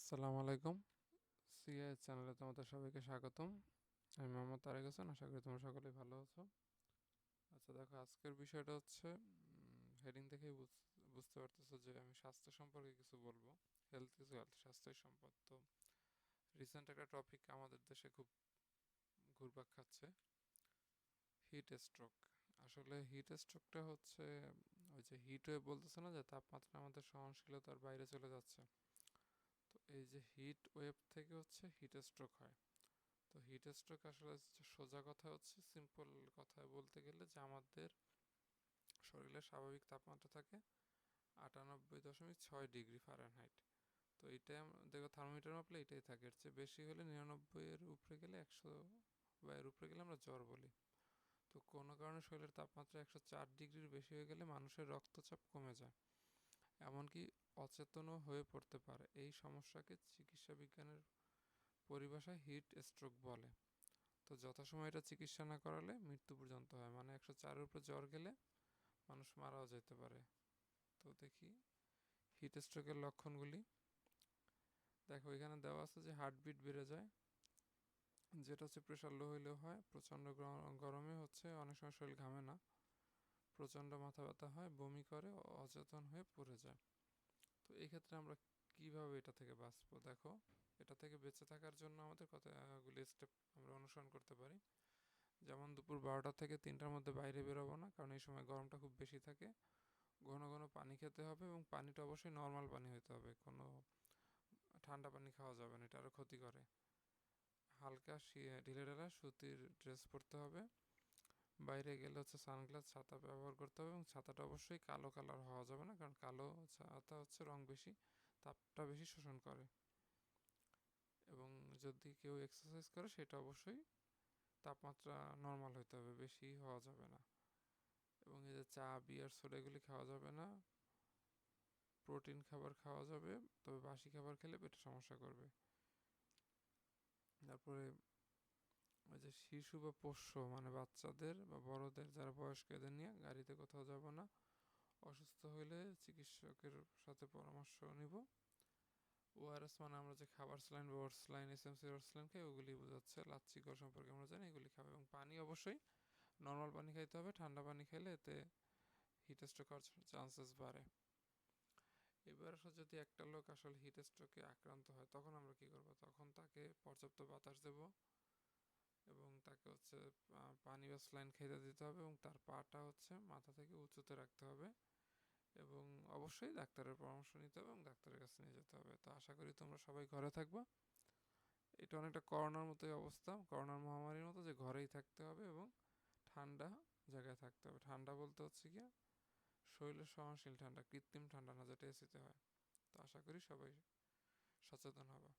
আসসালামু আলাইকুম। সিআই চ্যানেলে তোমাদের সবাইকে স্বাগতম। আমি মোহাম্মদ তারেক হোসেন। আশা করি তোমরা সকলেই ভালো আছো। আচ্ছা দেখো, আজকের বিষয়টা হচ্ছে হেডিং দেখেই বুঝতে পারতেছো যে আমি স্বাস্থ্য সম্পর্কে কিছু বলবো। হেলথ ইজ ওয়েলথ, স্বাস্থ্যই সম্পদ। তো রিসেন্ট একটা টপিক আমাদের দেশে খুব ঘুরপাক খাচ্ছে, হিট স্ট্রোক। আসলে হিট স্ট্রোকটা হচ্ছে ওই যে হিট ওয়েভ বলতেছে না, যে তাপমাত্রা আমাদের সহনশীলতার বাইরে চলে যাচ্ছে। তো এই যে হিট ওয়েভ থেকে হচ্ছে হিট স্ট্রোক হয়। তো হিট স্ট্রোক আসলে সোজা কথা হচ্ছে, সিম্পল কথায় বলতে গেলে, যে আমাদের শরীরে স্বাভাবিক তাপমাত্রা থাকে 98.6 ডিগ্রি ফারেনহাইট। তো এইটাই দেখো থার্মোমিটার মাপলে এটাই থাকে। এর চেয়ে বেশি হলে 99-এর উপরে গেলে, 100 বা এর উপরে গেলে আমরা জ্বর বলি। তো কোনো কারণে শরীরের তাপমাত্রা 104 ডিগ্রির বেশি হয়ে গেলে মানুষের রক্তচাপ কমে যায়, এমনকি অচেতনও হয়ে পড়তে পারে। এই সমস্যাকে চিকিৎসা বিজ্ঞানের পরিভাষায় হিট স্ট্রোক বলে। তো যথাসময়ে এটা চিকিৎসা না করালে মৃত্যু পর্যন্ত হয়, মানে 104-এর উপরে জ্বর গেলে মানুষ মারাও যেতে পারে। তো দেখি হিট স্ট্রোকের লক্ষণগুলি। দেখো এখানে দেওয়া আছে যে হার্টবিট বেড়ে যায়, যেটা হচ্ছে প্রেশার লো হইলেও হয়। প্রচণ্ড গরমে হচ্ছে অনেক সময় শরীর ঘামে না, প্রচণ্ড মাথা ব্যথা হয়, বমি করে, অচেতন হয়ে পড়ে যায়। তো এই ক্ষেত্রে আমরা কিভাবে এটা থেকে বাঁচবো? দেখো, এটা থেকে বেঁচে থাকার জন্য আমাদের কতগুলি স্টেপ আমরা অনুসরণ করতে পারি। যেমন দুপুর 12টা থেকে 3টার মধ্যে বাইরে বেরোবো না, কারণ এই সময় গরমটা খুব বেশি থাকে। ঘন ঘন পানি খেতে হবে, এবং পানিটা অবশ্যই নর্মাল পানি হতে হবে, কোনো ঠান্ডা পানি খাওয়া যাবে না, এটা আরও ক্ষতি করে। হালকা ঢিলেঢালা সুতির ড্রেস পরতে হবে। বাইরে গেলে হচ্ছে সানগ্লাস, ছাতা ব্যবহার করতে হবে, এবং ছাতাটা অবশ্যই কালো কালার হওয়া যাবে না, কারণ কালো ছাতা হচ্ছে রং বেশি, তাপটা বেশি শোষণ করে। এবং যদি কেউ এক্সারসাইজ করে সেটা অবশ্যই তাপমাত্রা নর্মাল হতে হবে, বেশি হওয়া যাবে না। এবং এই যে চা, বিয়ার, সোডা এগুলি খাওয়া যাবে না। প্রোটিন খাবার খাওয়া যাবে, তবে বাসি খাবার খেলে পেটে সমস্যা করবে। তারপরে ওই যে শিশু বা পোষ্য, মানে বাচ্চাদের বা বড়দের, যারা বয়স্ক, এদের নিয়ে গাড়িতে কোথাও যাব না। অসুস্থ হইলে চিকিৎসকের সাথে পরামর্শ নিব। ওআরএস মানে আমরা যে খাবার স্যালাইন বা oats saline, SMC oats saline খাই, ওগুলি বোঝাচ্ছে। লাচ্ছি কর সম্পর্কে আমরা জানি, এগুলি খাবে। এবং পানি অবশ্যই নর্মাল পানি খাইতে হবে, ঠান্ডা পানি খাইলে এতে হিট স্ট্রোক হওয়ার চান্সেস বাড়ে। এবার যদি একটা লোক আসলে হিট স্ট্রোকে আক্রান্ত হয়, তখন আমরা কি করব? তখন তাকে পর্যাপ্ত বাতাস দেব, এবং তাকে হচ্ছে পানি বা স্যালাইন খেতে দিতে হবে, এবং তার পাটা হচ্ছে মাথা থেকে উঁচুতে রাখতে হবে, এবং অবশ্যই ডাক্তারের পরামর্শ নিতে হবে, এবং ডাক্তারের কাছে নিয়ে যেতে হবে। তো আশা করি তোমরা সবাই ঘরে থাকবা। এটা অনেকটা করোনার মতোই অবস্থা, করোনার মহামারীর মতো, যে ঘরেই থাকতে হবে এবং ঠান্ডা জায়গায় থাকতে হবে। ঠান্ডা বলতে হচ্ছে কি, শরীরের সহনশীল ঠান্ডা, কৃত্রিম ঠান্ডা না, যেটা এসিতে হয়। তো আশা করি সবাই সচেতন হবা।